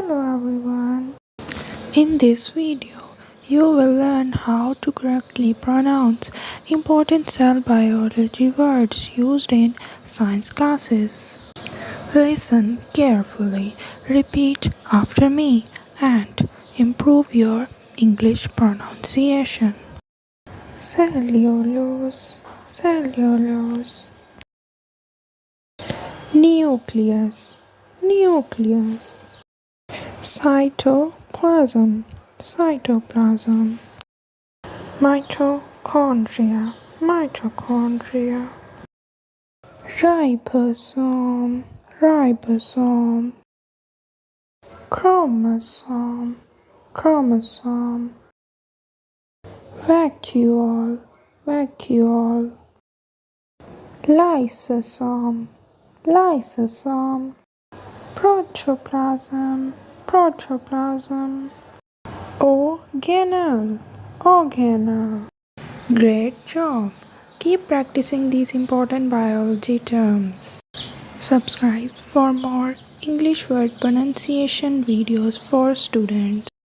Hello everyone. In this video, you will learn how to correctly pronounce important cell biology words used in science classes. Listen carefully, repeat after me, and improve your English pronunciation. Cellulose, cellulose. Nucleus, nucleus. Cytoplasm, cytoplasm. Mitochondria, mitochondria. Ribosome, ribosome. Chromosome, chromosome. Vacuole, vacuole. Lysosome, lysosome. Protoplasm, protoplasm. Organelle, organelle. Great job! Keep practicing these important biology terms. Subscribe for more English word pronunciation videos for students.